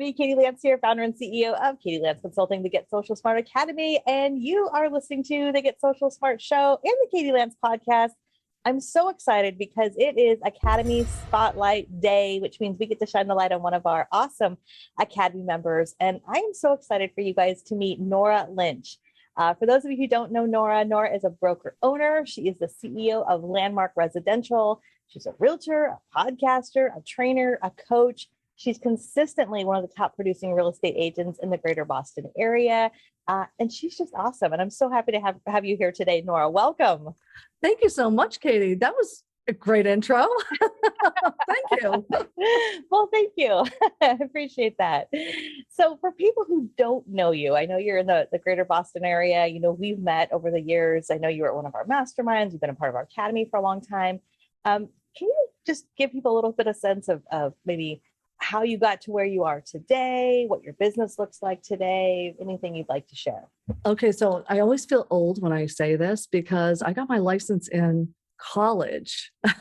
everybody. Katie Lance here, founder and CEO of Katie Lance Consulting, the Get Social Smart Academy. And you are listening to the Get Social Smart Show and the Katie Lance podcast. I'm so excited because it is Academy Spotlight Day, which means we get to shine the light on one of our awesome Academy members. And I am so excited for you guys to meet Nora Lynch. For those of you who don't know Nora, Nora is a broker owner. She is the CEO of Landmark Residential. She's a realtor, a podcaster, a trainer, a coach. She's consistently one of the top producing real estate agents in the greater Boston area. And she's just awesome. And I'm so happy to have you here today, Nora. Welcome. Thank you so much, Katie. That was a great intro. Thank you. Well, thank you. I appreciate that. So for people who don't know you, I know you're in the greater Boston area. You know, we've met over the years. I know you were at one of our masterminds. You've been a part of our academy for a long time. Can you just give people a little bit of sense of maybe how you got to where you are today, what your business looks like today, anything you'd like to share? Okay, so I always feel old when I say this because I got my license in college, but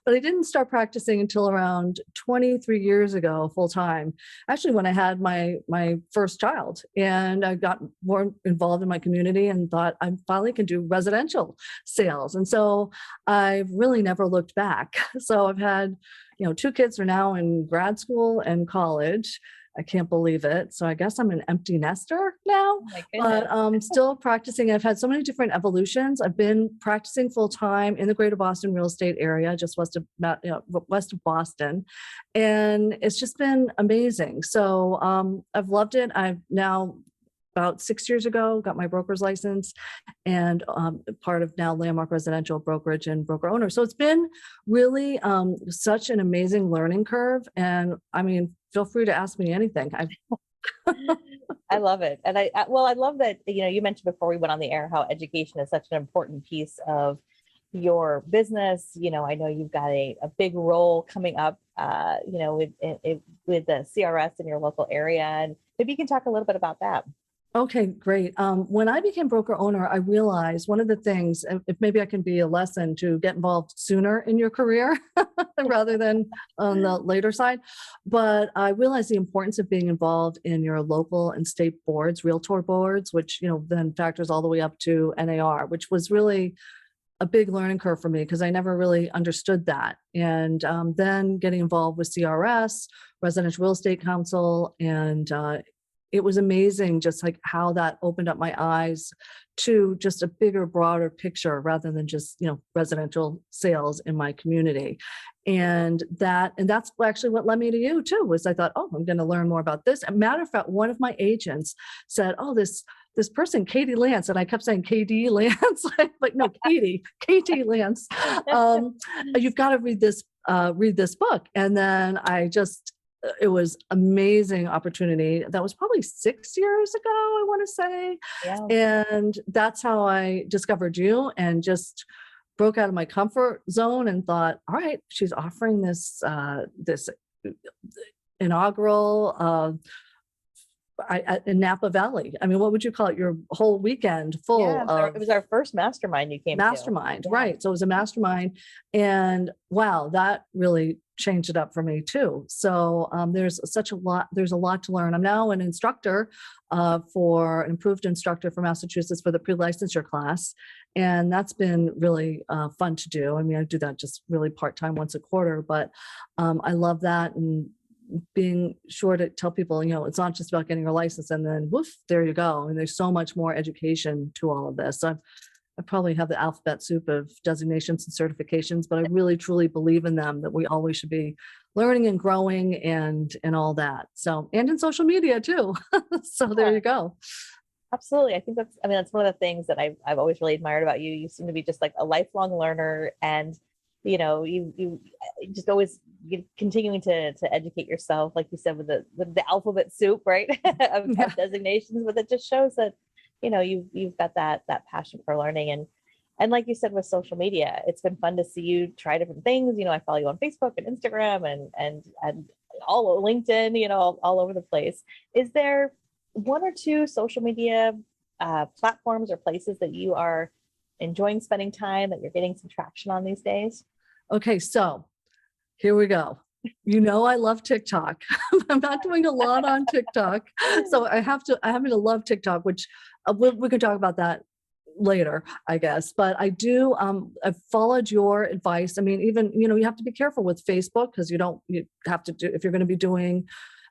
I didn't start practicing until around 23 years ago, full time. Actually, when I had my first child, and I got more involved in my community and thought I finally can do residential sales. And so I've really never looked back. So I've had, two kids are now in grad school and college. I can't believe it. So I guess I'm an empty nester now, but still practicing. I've had so many different evolutions. I've been practicing full time in the greater Boston real estate area, just west of Boston. And it's just been amazing. So I've loved it. I've now about 6 years ago, got my broker's license and part of now Landmark Residential Brokerage and broker owner. So it's been really such an amazing learning curve. And I mean, feel free to ask me anything. I love it. And I love that, you mentioned before we went on the air, how education is such an important piece of your business. I know you've got a big role coming up, with the CRS in your local area. And maybe you can talk a little bit about that. Okay, great. When I became broker owner, I realized one of the things, if maybe I can be a lesson to get involved sooner in your career rather than on the later side, but I realized the importance of being involved in your local and state boards, realtor boards, which, then factors all the way up to NAR, which was really a big learning curve for me because I never really understood that. And then getting involved with CRS, Residential Real Estate Council, and it was amazing just like how that opened up my eyes to just a bigger, broader picture rather than just, residential sales in my community. And that's actually what led me to you too, was I thought, I'm going to learn more about this. As a matter of fact, one of my agents said, this person, Katie Lance, and I kept saying KD Lance, like, no, Katie Lance, you've got to read this book. And then it was amazing opportunity. That was probably 6 years ago, I want to say. Yeah. And that's how I discovered you and just broke out of my comfort zone and thought, all right, she's offering this inaugural in Napa Valley. I mean, what would you call it? Your whole weekend full of... It was our first mastermind you came to. Mastermind, right. So it was a mastermind. And wow, that really changed it up for me too. So there's a lot to learn. I'm now an instructor for an improved instructor for Massachusetts for the pre-licensure class. And that's been really fun to do. I mean, I do that just really part-time once a quarter, but I love that. And being sure to tell people, it's not just about getting your license and then woof, there you go. And there's so much more education to all of this. So I probably have the alphabet soup of designations and certifications, but I really truly believe in them, that we always should be learning and growing and all that. So, and in social media too. So there you go. Absolutely. I think that's one of the things that I've always really admired about you. You seem to be just like a lifelong learner, and you just always continuing to educate yourself, like you said, with the alphabet soup, right? of designations, but it just shows that you've got that passion for learning. And like you said, with social media, it's been fun to see you try different things. I follow you on Facebook and Instagram and all LinkedIn, all over the place. Is there one or two social media platforms or places that you are enjoying spending time, that you're getting some traction on these days? Okay, so here we go. I love TikTok. I'm not doing a lot on TikTok. So I happen to love TikTok, which we can talk about that later, I guess. But I've followed your advice. I mean, even, you have to be careful with Facebook because you have to do, if you're going to be doing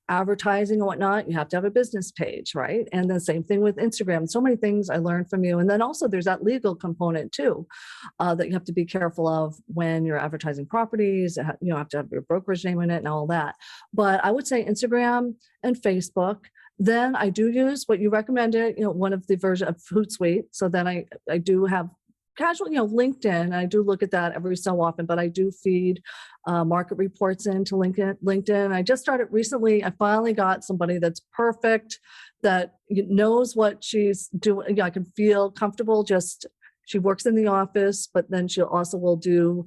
advertising and whatnot, you have to have a business page, right? And the same thing with Instagram. So many things I learned from you. And then also there's that legal component too, that you have to be careful of when you're advertising properties. You have to have your brokerage name in it and all that. But I would say Instagram and Facebook. Then I do use what you recommended, one of the version of Hootsuite. So then I do have casual, LinkedIn. I do look at that every so often, but I do feed market reports into LinkedIn. I just started recently. I finally got somebody that's perfect, that knows what she's doing. I can feel comfortable. She works in the office, but then she also will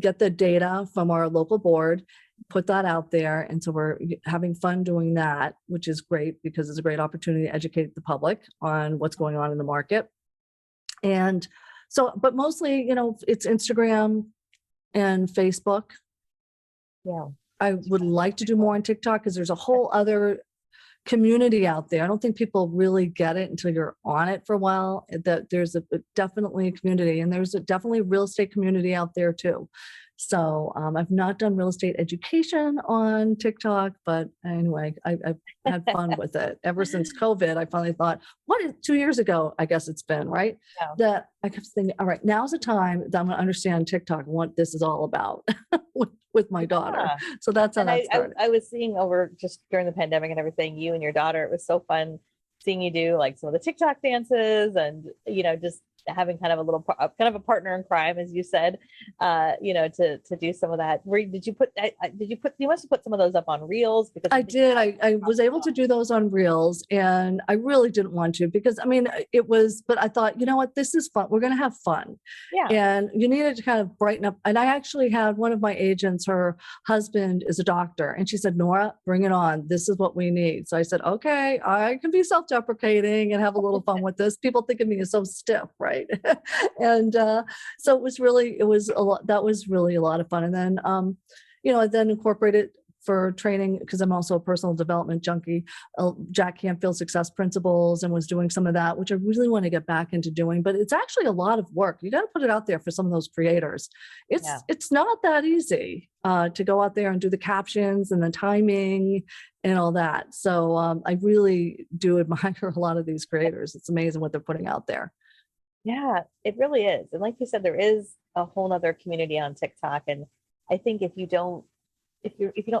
get the data from our local board, put that out there. And so we're having fun doing that, which is great because it's a great opportunity to educate the public on what's going on in the market. And so, but mostly, it's Instagram and Facebook. Yeah. I would like to do more on TikTok because there's a whole other community out there. I don't think people really get it until you're on it for a while, that there's definitely a community, and there's definitely a real estate community out there too. So I've not done real estate education on TikTok, but anyway, I've had fun with it ever since COVID. I finally thought, 2 years ago, I guess it's been, right? Yeah. That I kept thinking, all right, now's the time that I'm going to understand TikTok and what this is all about with my daughter. Yeah. So that's how And that started. I was seeing over just during the pandemic and everything, you and your daughter, it was so fun seeing you do like some of the TikTok dances and, just having kind of a partner in crime, as you said, to do some of that. You must have put some of those up on Reels? Because I did. I was able to do those on Reels, and I really didn't want to because but I thought, you know what, this is fun. We're going to have fun. Yeah. And you needed to kind of brighten up. And I actually had one of my agents, her husband is a doctor, and she said, Nora, bring it on. This is what we need. So I said, okay, I can be self-deprecating and have a little fun with this. People think of me as so stiff, right? And so it was a lot. That was really a lot of fun. And then, I then incorporated for training, because I'm also a personal development junkie, Jack Canfield Success Principles, and was doing some of that, which I really want to get back into doing. But it's actually a lot of work. You got to put it out there for some of those creators. It's not that easy to go out there and do the captions and the timing and all that. So I really do admire a lot of these creators. It's amazing what they're putting out there. Yeah, it really is. And like you said, there is a whole nother community on TikTok. And I think if you don't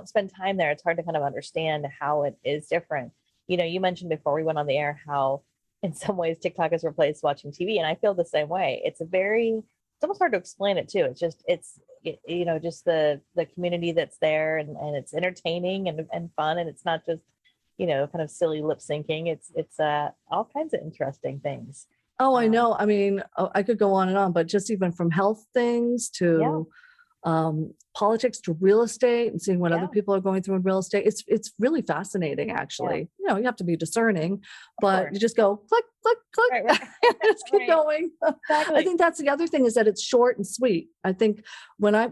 spend time there, it's hard to kind of understand how it is different. You mentioned before we went on the air how in some ways TikTok has replaced watching TV. And I feel the same way. It's almost hard to explain it too. It's just the community that's there, and it's entertaining and fun. And it's not just, kind of silly lip syncing. It's all kinds of interesting things. Oh, I know. I mean, I could go on and on, but just even from health things to politics to real estate and seeing what other people are going through in real estate. It's really fascinating, actually. You have to be discerning, but you just go click, click, click, right. Just keep going. Exactly. I think that's the other thing, is that it's short and sweet. I think when I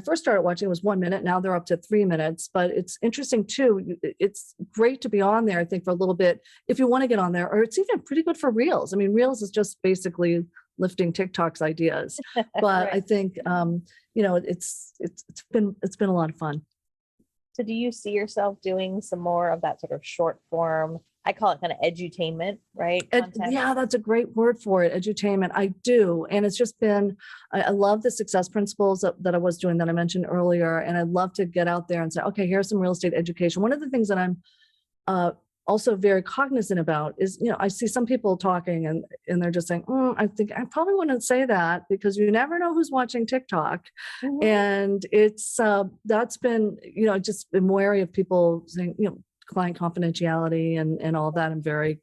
first started watching, it was 1 minute. Now they're up to 3 minutes, but it's interesting too. It's great to be on there, I think, for a little bit if you want to get on there, or it's even pretty good for Reels. I mean, Reels is just basically lifting TikTok's ideas, but right. I think, it's been a lot of fun. So do you see yourself doing some more of that sort of short form? I call it kind of edutainment, right? Yeah, that's a great word for it. Edutainment. I do. And it's just been, I love the success principles that I was doing that I mentioned earlier. And I love to get out there and say, okay, here's some real estate education. One of the things that I'm also very cognizant about is, I see some people talking and they're just saying, I think I probably wouldn't say that, because you never know who's watching TikTok. Mm-hmm. And it's, that's been, just been wary of people saying, client confidentiality and all that. I'm very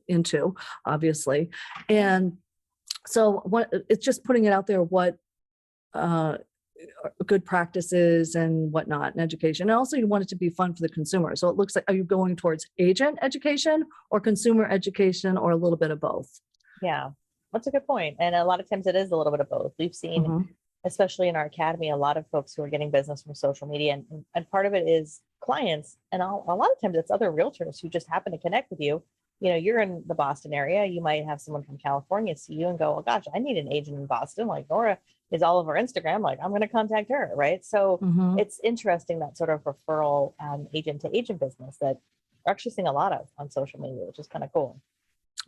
into, obviously. And so it's just putting it out there, what good practices and whatnot in education. And also you want it to be fun for the consumer. So it looks like, are you going towards agent education or consumer education, or a little bit of both? Yeah, that's a good point. And a lot of times it is a little bit of both. We've seen especially in our academy, a lot of folks who are getting business from social media, and part of it is clients, and a lot of times it's other realtors who just happen to connect with you. You know, you're in the Boston area, you might have someone from California see you and go, oh gosh, I need an agent in Boston. Like Nora is all over Instagram. Like, I'm going to contact her. Right. So Mhm. it's interesting, that sort of referral agent to agent business that we're actually seeing a lot of on social media, which is kind of cool.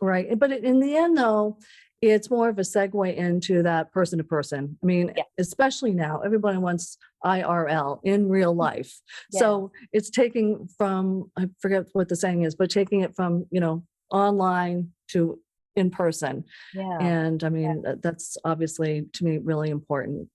Right. But in the end, though, it's more of a segue into that person to person. I mean, Yeah. especially now, everybody wants IRL, in real life. Yeah. So it's taking from, I forget what the saying is, but taking it from, online to in person. Yeah. And I mean, that's obviously to me really important,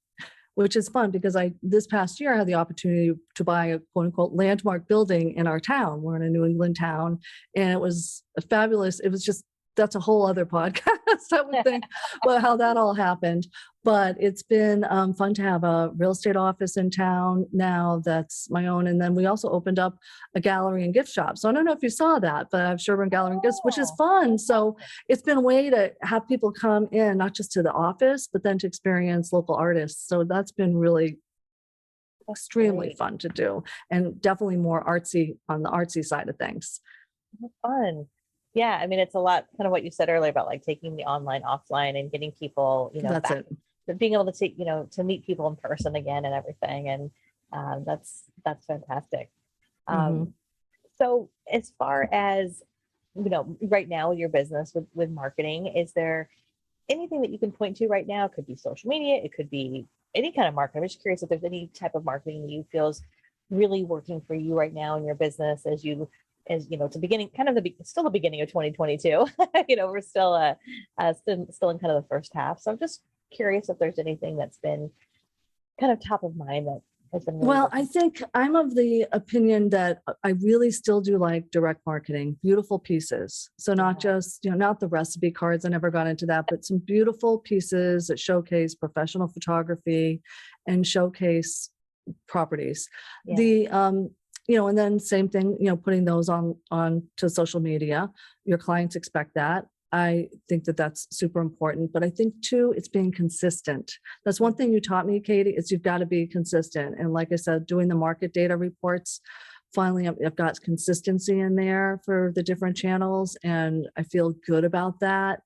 which is fun because this past year I had the opportunity to buy a quote unquote landmark building in our town. We're in a New England town, and it was fabulous. It was just, that's a whole other podcast, I would think, about how that all happened. But it's been fun to have a real estate office in town now that's my own. And then we also opened up a gallery and gift shop. So I don't know if you saw that, but I have Sherburne Gallery and Gifts, which is fun. So it's been a way to have people come in, not just to the office, but then to experience local artists. So that's been really extremely fun to do, and definitely more artsy on the artsy side of things. Fun. Yeah, I mean, it's a lot, kind of what you said earlier about like taking the online offline and getting people, That's back, it. being able to take, to meet people in person again and everything. And that's fantastic. Mhm. So as far as, right now your business with marketing, is there anything that you can point to right now? It could be social media, it could be any kind of marketing. I'm just curious if there's any type of marketing that you feel is really working for you right now in your business it's the beginning, kind of still the beginning of 2022. We're still in kind of the first half. So I'm just curious if there's anything that's been kind of top of mind that has been really Well, I think I'm of the opinion that I really still do like direct marketing, beautiful pieces. So not just, not the recipe cards, I never got into that, but some beautiful pieces that showcase professional photography and showcase properties. Yeah. And then same thing, putting those on to social media. Your clients expect that. I think that that's super important, but I think too, it's being consistent. That's one thing you taught me, Katie, is you've got to be consistent. And like I said, doing the market data reports, finally, I've got consistency in there for the different channels, and I feel good about that.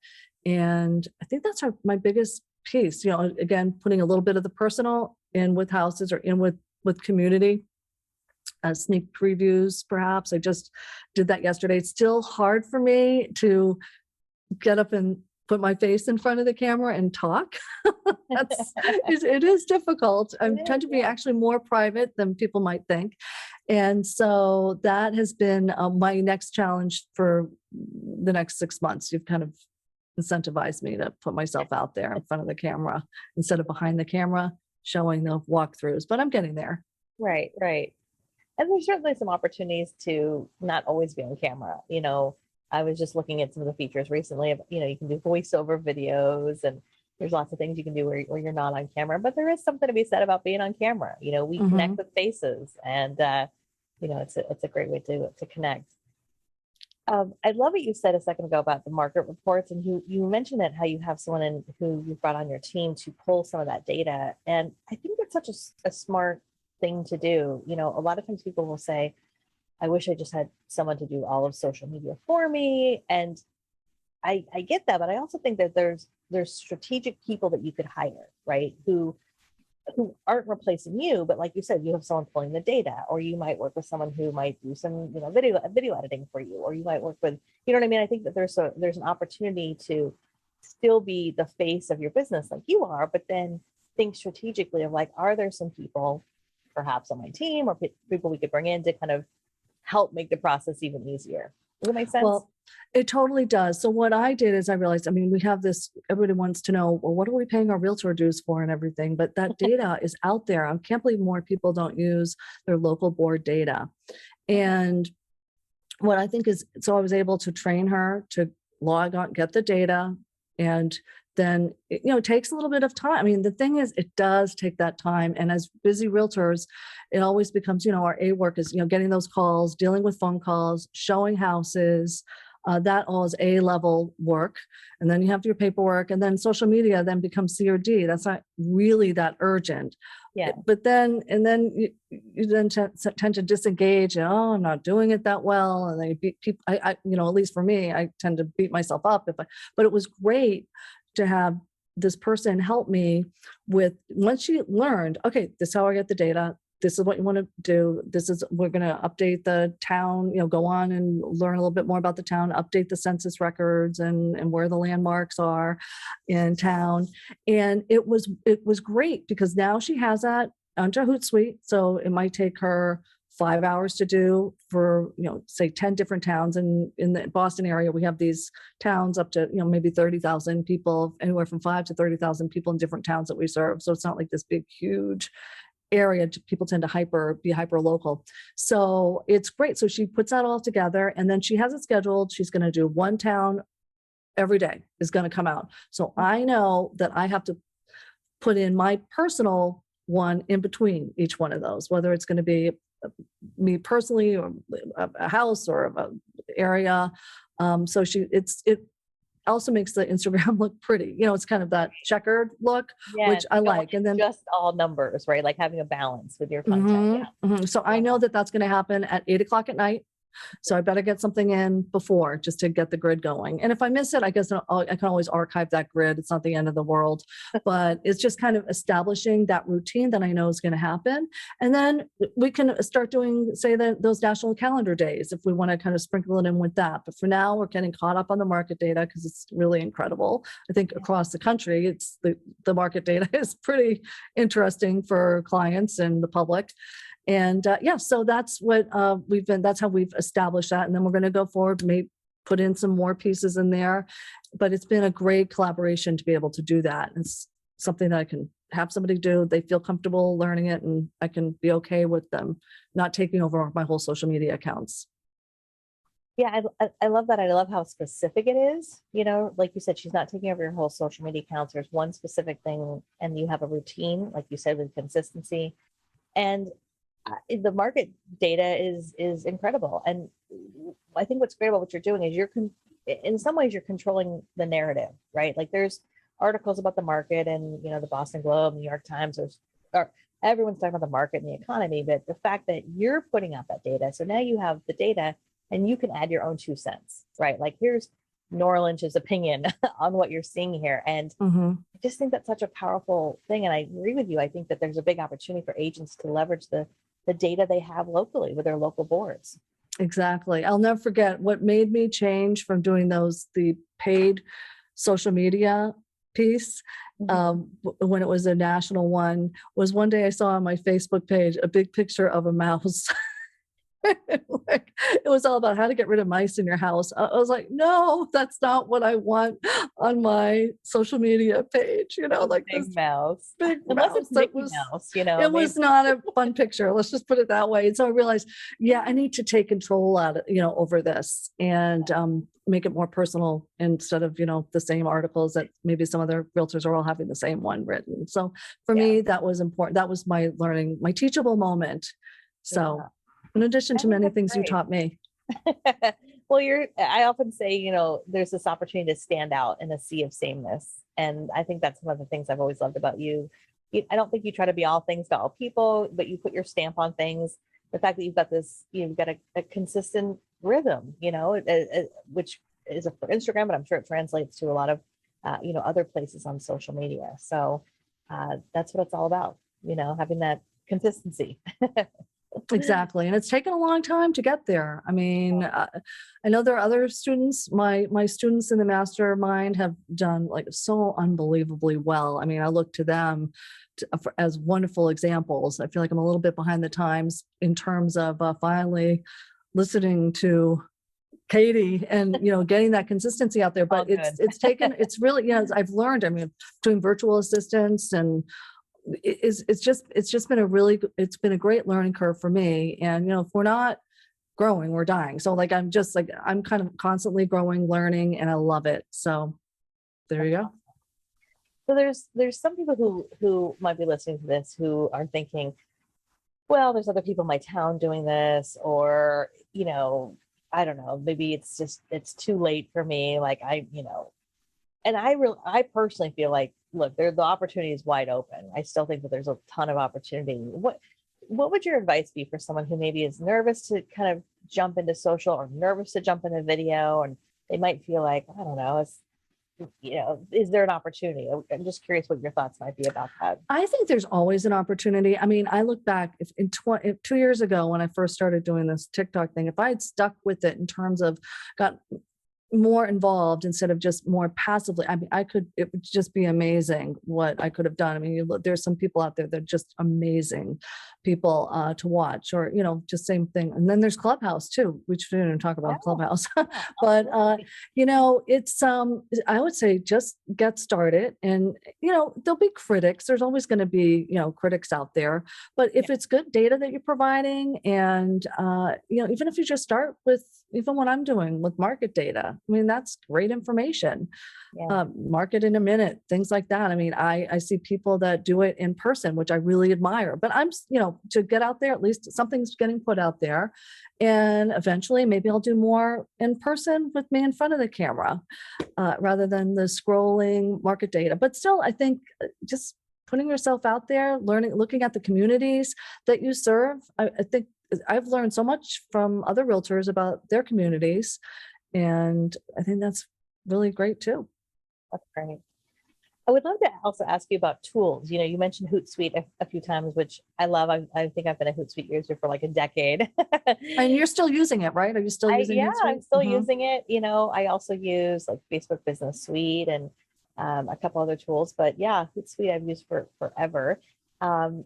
And I think that's my biggest piece, again, putting a little bit of the personal in with houses or in with community. Sneak previews, perhaps. I just did that yesterday. It's still hard for me to get up and put my face in front of the camera and talk. It is difficult. I tend to be actually more private than people might think. And so that has been my next challenge for the next 6 months. You've kind of incentivized me to put myself out there in front of the camera instead of behind the camera showing the walkthroughs, but I'm getting there. Right. And there's certainly some opportunities to not always be on camera. I was just looking at some of the features recently of, you can do voiceover videos, and there's lots of things you can do where you're not on camera, but there is something to be said about being on camera. We connect with faces, and, it's a great way to connect. I love what you said a second ago about the market reports, and you mentioned that how you have someone who you've brought on your team to pull some of that data. And I think that's such a smart thing to do. A lot of times people will say, I wish I just had someone to do all of social media for me. And I get that, but I also think that there's strategic people that you could hire, right? Who aren't replacing you, but like you said, you have someone pulling the data, or you might work with someone who might do some, video editing for you, or you might work with, you know what I mean? I think that there's an opportunity to still be the face of your business like you are, but then think strategically of like, are there some people perhaps on my team or people we could bring in to kind of help make the process even easier? Does that make sense? Well, it totally does. So what I did is I realized, we have this, everybody wants to know, well, what are we paying our realtor dues for and everything? But that data is out there. I can't believe more people don't use their local board data. And what I think is, so I was able to train her to log on, get the data, and then it takes a little bit of time. The thing is, it does take that time. And as busy realtors, it always becomes, our A work is, getting those calls, dealing with phone calls, showing houses, That all is A-level work. And then you have to do your paperwork, and then social media then becomes C or D. That's not really that urgent. Yeah. But then, you then tend to disengage, and, oh, I'm not doing it that well. And they beat people, at least for me, I tend to beat myself up but it was great to have this person help me with, once she learned, okay, this is how I get the data. This is what you want to do. We're going to update the town, go on and learn a little bit more about the town, update the census records and where the landmarks are in town. And it was great, because now she has that onto Hootsuite. So it might take her 5 hours to do for, say 10 different towns. And in the Boston area, we have these towns up to, maybe 30,000 people, anywhere from 5 to 30,000 people in different towns that we serve. So it's not like this big, huge area. People tend to be hyper local. So it's great. So she puts that all together, and then she has it scheduled. She's going to do one town every day is going to come out. So I know that I have to put in my personal one in between each one of those, whether it's going to be me personally, or a house, or an area. So it also makes the Instagram look pretty. It's kind of that checkered look, which I like. And then just all numbers, right? Like having a balance with your content. So I know that that's going to happen at 8:00 at night. So I better get something in before, just to get the grid going. And if I miss it, I guess I can always archive that grid. It's not the end of the world, but it's just kind of establishing that routine that I know is going to happen. And then we can start doing, say, those national calendar days, if we want to kind of sprinkle it in with that. But for now, we're getting caught up on the market data, because it's really incredible. I think across the country, it's the market data is pretty interesting for clients and the public. And so that's what that's how we've established that. And then we're going to go forward, maybe put in some more pieces in there. But it's been a great collaboration to be able to do that. It's something that I can have somebody do. They feel comfortable learning it, and I can be okay with them not taking over my whole social media accounts. Yeah, I love that. I love how specific it is. Like you said, she's not taking over your whole social media accounts. There's one specific thing, and you have a routine, like you said, with consistency. And the market data is incredible. And I think what's great about what you're doing is in some ways you're controlling the narrative, right? Like there's articles about the market, and the Boston Globe, New York Times, or everyone's talking about the market and the economy, but the fact that you're putting out that data, so now you have the data and you can add your own 2 cents, right? Like here's Nora Lynch's opinion on what you're seeing here. And I just think that's such a powerful thing. And I agree with you. I think that there's a big opportunity for agents to leverage the data they have locally with their local boards. Exactly. I'll never forget what made me change from doing the paid social media piece, when it was a national one, was one day I saw on my Facebook page a big picture of a mouse. Like, it was all about how to get rid of mice in your house. I was like, no, that's not what I want on my social media page. Like big this mouse. big Unless mouse. it's Mickey Mouse, it was not a fun picture. Let's just put it that way. And so I realized, I need to take control over this, and make it more personal, instead of the same articles that maybe some other realtors are all having the same one written. So for me, that was important. That was my learning, my teachable moment. So. In addition to many things you taught me. Well, I often say, there's this opportunity to stand out in a sea of sameness. And I think that's one of the things I've always loved about you. I don't think you try to be all things to all people, but you put your stamp on things. The fact that you've got this, you've got a consistent rhythm, which is for Instagram, but I'm sure it translates to a lot of, other places on social media. So that's what it's all about, having that consistency. Exactly. And it's taken a long time to get there. I mean, I know there are other students, my students in the mastermind have done like so unbelievably well. I mean, I look to them as wonderful examples. I feel like I'm a little bit behind the times in terms of finally listening to Katie and, getting that consistency out there. But it's really, I've learned, I mean, doing virtual assistants, and it's just been a great learning curve for me. And if we're not growing, we're dying. So like I'm kind of constantly growing, learning, and I love it. So there you go. So there's some people who might be listening to this who are thinking, well, there's other people in my town doing this, or I don't know, maybe it's too late for me. Like and I personally feel like, look, the opportunity is wide open. I still think that there's a ton of opportunity. What would your advice be for someone who maybe is nervous to kind of jump into social, or nervous to jump into video, and they might feel like, I don't know, is there an opportunity? I'm just curious what your thoughts might be about that. I think there's always an opportunity. I mean, I look back if 2 years ago when I first started doing this TikTok thing, if I had stuck with it in terms of got more involved instead of just more passively, I mean, it would just be amazing what I could have done. I mean, there's some people out there that are just amazing people to watch, or, just same thing. And then there's Clubhouse too, which we didn't talk about Clubhouse, but, it's, I would say just get started, and, there'll be critics. There's always going to be, critics out there, but if it's good data that you're providing, and, even if you just start with, even what I'm doing with market data, I mean, that's great information. Market in a minute, things like that. I mean, I see people that do it in person, which I really admire, but to get out there, at least something's getting put out there. And eventually maybe I'll do more in person with me in front of the camera, rather than the scrolling market data. But still, I think just putting yourself out there, learning, looking at the communities that you serve. I think I've learned so much from other realtors about their communities, and I think that's really great too. That's great. I would love to also ask you about tools. You mentioned Hootsuite a few times, which I love. I think I've been a Hootsuite user for like a decade. And you're still using it, right? Are you still using Yeah, Hootsuite? I'm still using it. I also use like Facebook Business Suite and a couple other tools. But yeah, Hootsuite I've used for forever. I'm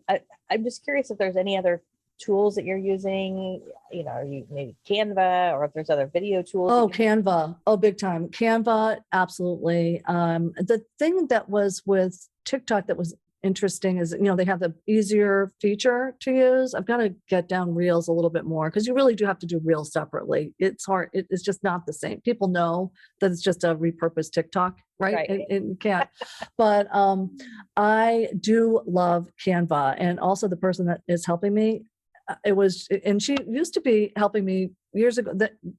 just curious if there's any other tools that you're using, are you maybe Canva, or if there's other video tools? Oh, Canva. Oh, big time. Canva. Absolutely. The thing that was with TikTok that was interesting is, they have the easier feature to use. I've got to get down Reels a little bit more, because you really do have to do Reels separately. It's hard. It's just not the same. People know that it's just a repurposed TikTok, right? And you can't. But I do love Canva, and also the person that is helping me. And she used to be helping me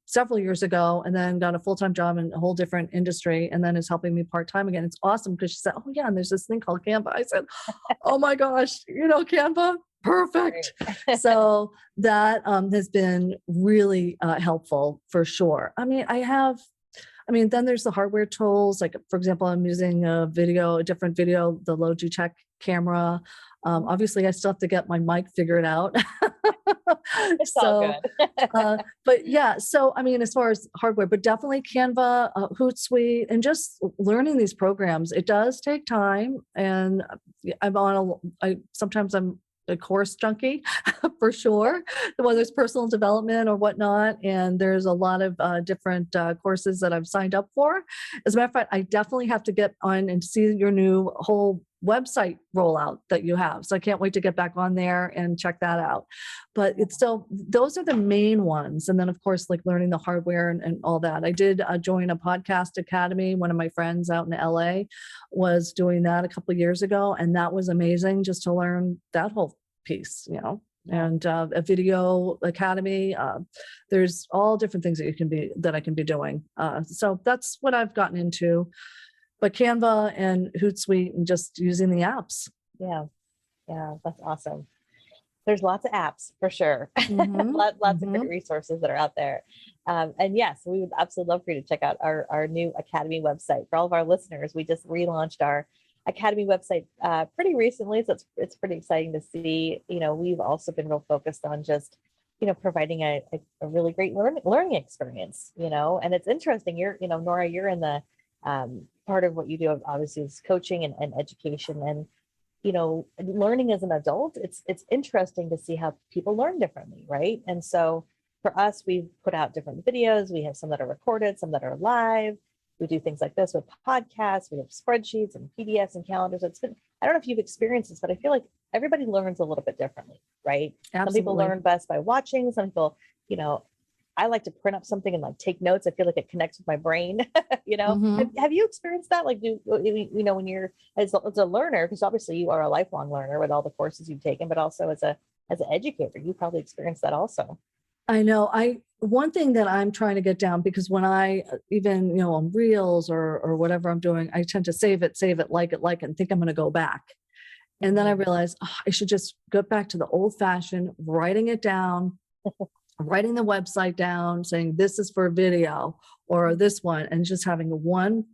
several years ago, and then got a full-time job in a whole different industry, and then is helping me part-time again. It's awesome, because she said, oh yeah, and there's this thing called Canva. I said, oh my gosh, Canva, perfect. So that has been really helpful for sure. I mean, then there's the hardware tools. Like, for example, I'm using a different video, the Logitech camera. Obviously I still have to get my mic figured out. It's all good. But yeah, so I mean, as far as hardware, but definitely Canva, Hootsuite, and just learning these programs, it does take time. And sometimes I'm a course junkie for sure, whether it's personal development or whatnot. And there's a lot of different courses that I've signed up for. As a matter of fact, I definitely have to get on and see your new whole website rollout that you have. So I can't wait to get back on there and check that out. But it's still, those are the main ones. And then of course, like learning the hardware and all that. I did join a podcast academy. One of my friends out in LA was doing that a couple of years ago. And that was amazing, just to learn that whole piece, and a video academy. There's all different things that I can be doing. So that's what I've gotten into. But Canva and Hootsuite, and just using the apps. Yeah, that's awesome. There's lots of apps for sure. Mm-hmm. Lots of great resources that are out there. And yes, we would absolutely love for you to check out our new Academy website. For all of our listeners, we just relaunched our Academy website pretty recently, so it's pretty exciting to see. We've also been real focused on just providing a really great learning experience. And it's interesting. Nora, you're in the part of what you do obviously is coaching and education, and learning as an adult. It's interesting to see how people learn differently, right? And so for us, we've put out different videos. We have some that are recorded, some that are live. We do things like this with podcasts. We have spreadsheets and PDFs and calendars. I don't know if you've experienced this, but I feel like everybody learns a little bit differently, right? Absolutely. Some people learn best by watching. Some people, I like to print up something and like take notes. I feel like it connects with my brain. Mm-hmm. Have you experienced that? Like, when you're as a learner, because obviously you are a lifelong learner with all the courses you've taken, but also as an educator, you probably experienced that also. I know. One thing that I'm trying to get down, because when I even, on Reels or whatever I'm doing, I tend to save it, like it, and think I'm going to go back. And then I realized I should just go back to the old fashioned writing it down, writing the website down, saying this is for video or this one, and just having one.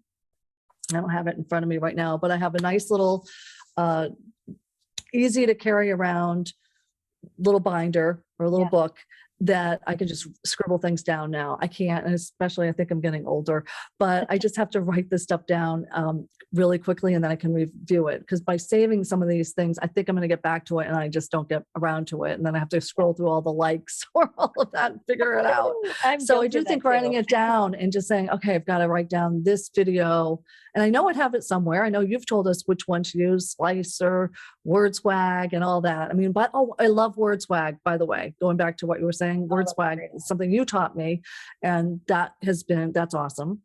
I don't have it in front of me right now, but I have a nice little, easy to carry around little binder or a little book that I can just scribble things down now. I can't, and especially I think I'm getting older, but I just have to write this stuff down really quickly, and then I can review it. Because by saving some of these things, I think I'm going to get back to it, and I just don't get around to it. And then I have to scroll through all the likes or all of that and figure it out. So I do think writing it down and just saying, okay, I've got to write down this video. And I know I have it somewhere. I know you've told us which one to use, Slice or WordSwag and all that. I mean, but I love WordSwag, by the way, going back to what you were saying. WordSwag is something you taught me, and that's awesome.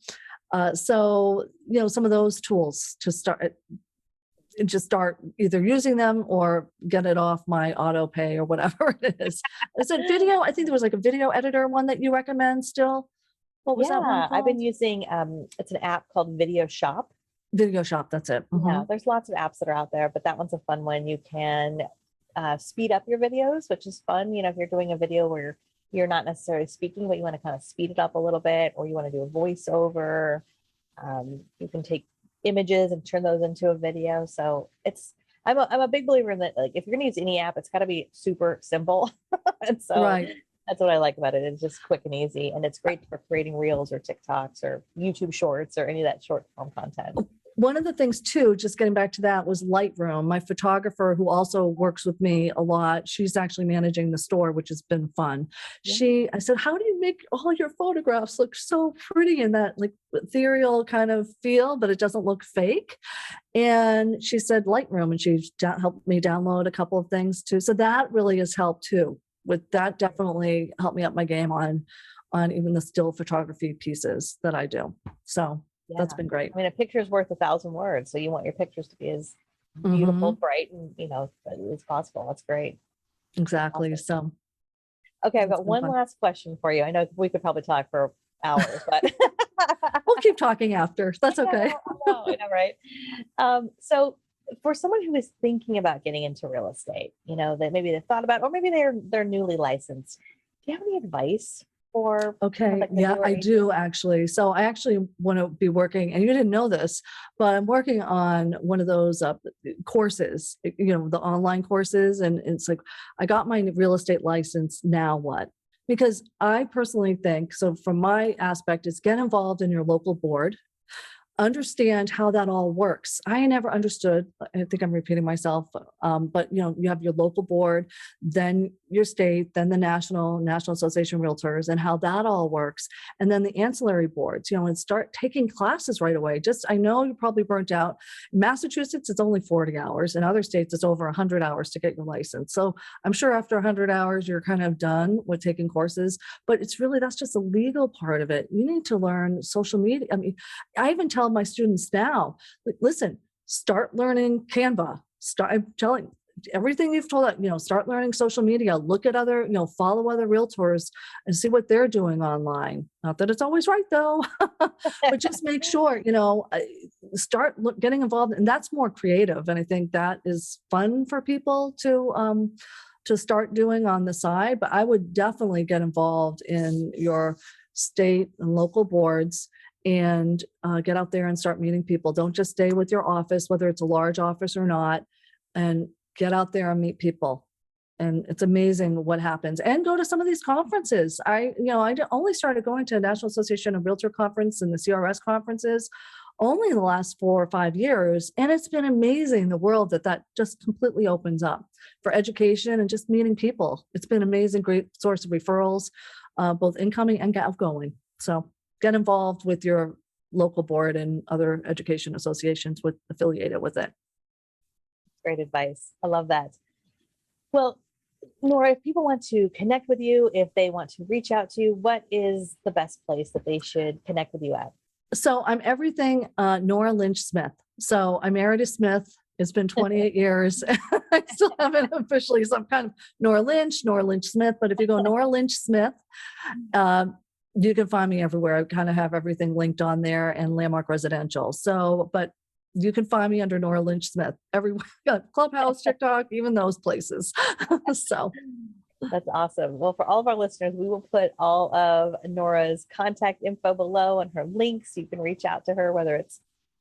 So, some of those tools to start either using them or get it off my auto pay or whatever it is. Is it video? I think there was like a video editor one that you recommend still. What was that one called? I've been using, it's an app called Video Shop. Video Shop, that's it. Yeah, there's lots of apps that are out there, but that one's a fun one. You can speed up your videos, which is fun. If you're doing a video where you're not necessarily speaking, but you want to kind of speed it up a little bit, or you want to do a voiceover, you can take images and turn those into a video. So I'm a big believer in that. Like, if you're going to use any app, it's got to be super simple. And so that's what I like about it. It's just quick and easy, and it's great for creating Reels or TikToks or YouTube Shorts or any of that short form content. One of the things too, just getting back to that, was Lightroom. My photographer, who also works with me a lot, she's actually managing the store, which has been fun. I said, how do you make all your photographs look so pretty in that like ethereal kind of feel, but it doesn't look fake? And she said Lightroom, and she helped me download a couple of things too. So that really has helped too. With that, definitely helped me up my game on even the still photography pieces that I do. So that's been great. I mean, a picture is worth 1,000 words. So you want your pictures to be as beautiful, bright, and as possible. That's great. Exactly. Awesome. So, okay, I've got one last question for you. I know we could probably talk for hours, but we'll keep talking after. That's okay. I know, right? So, for someone who is thinking about getting into real estate, that maybe they've thought about, or maybe they're newly licensed, do you have any advice? I do actually. So I actually want to be working, and you didn't know this, but I'm working on one of those courses, the online courses. And it's like, I got my real estate license. Now what? Because I personally think, so from my aspect, is get involved in your local board. Understand how that all works. I never understood, I think I'm repeating myself, but you have your local board, then your state, then the National Association of Realtors, and how that all works. And then the ancillary boards, and start taking classes right away. I know you're probably burnt out. In Massachusetts, it's only 40 hours. In other states, it's over 100 hours to get your license. So I'm sure after 100 hours, you're kind of done with taking courses, but that's just a legal part of it. You need to learn social media. I mean, I even tell my students now, listen, start learning Canva. I'm telling everything you've told, start learning social media, look at other, follow other realtors and see what they're doing online. Not that it's always right though, but just make sure, start getting involved, and that's more creative. And I think that is fun for people to start doing on the side. But I would definitely get involved in your state and local boards and get out there and start meeting people. Don't just stay with your office, whether it's a large office or not, and get out there and meet people. And it's amazing what happens. And go to some of these conferences. I only started going to the National Association of Realtor Conference and the CRS conferences only in the last 4 or 5 years. And it's been amazing, the world that just completely opens up for education and just meeting people. It's been amazing, great source of referrals, both incoming and outgoing. So get involved with your local board and other education associations affiliated with it. Great advice. I love that. Well, Nora, if people want to connect with you, if they want to reach out to you, what is the best place that they should connect with you at? So I'm everything Nora Lynch Smith. So I'm Meredith Smith It's been 28 years. I still haven't officially, some kind of Nora Lynch Smith. But if you go Nora Lynch Smith, you can find me everywhere. I kind of have everything linked on there, and Landmark Residential. So, but you can find me under Nora Lynch Smith everywhere. Clubhouse, TikTok, even those places. So that's awesome. Well, for all of our listeners, we will put all of Nora's contact info below and her links. You can reach out to her, whether it's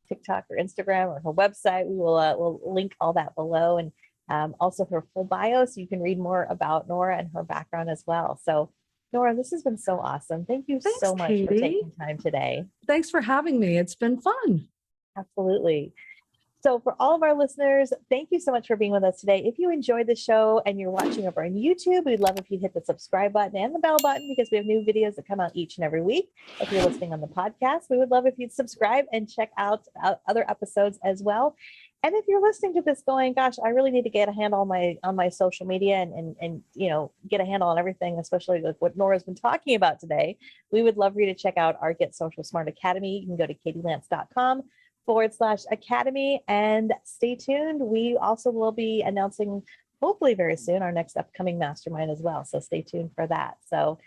TikTok or Instagram or her website. We will we'll link all that below, and also her full bio, so you can read more about Nora and her background as well. So Nora, this has been so awesome. Thank you so much for taking time today. Thanks for having me. It's been fun. Absolutely. So for all of our listeners, thank you so much for being with us today. If you enjoyed the show and you're watching over on YouTube, we'd love if you hit the subscribe button and the bell button, because we have new videos that come out each and every week. If you're listening on the podcast, we would love if you'd subscribe and check out other episodes as well. And if you're listening to this going, gosh, I really need to get a handle on my social media and get a handle on everything, especially like what Nora's been talking about today, we would love for you to check out our Get Social Smart Academy. You can go to katielance.com/academy and stay tuned. We also will be announcing, hopefully very soon, our next upcoming mastermind as well. So stay tuned for that. So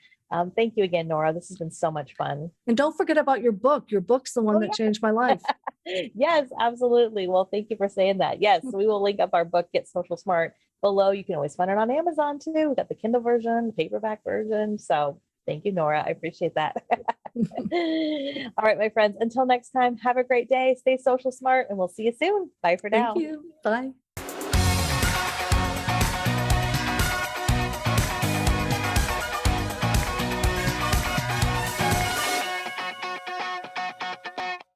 thank you again, Nora. This has been so much fun. And don't forget about your book. Your book's the one that changed my life. Yes, absolutely. Well, thank you for saying that. Yes, we will link up our book, Get Social Smart, below. You can always find it on Amazon too. We've got the Kindle version, the paperback version. So thank you, Nora. I appreciate that. All right, my friends, until next time, have a great day. Stay social smart, and we'll see you soon. Bye for now. Thank you. Bye.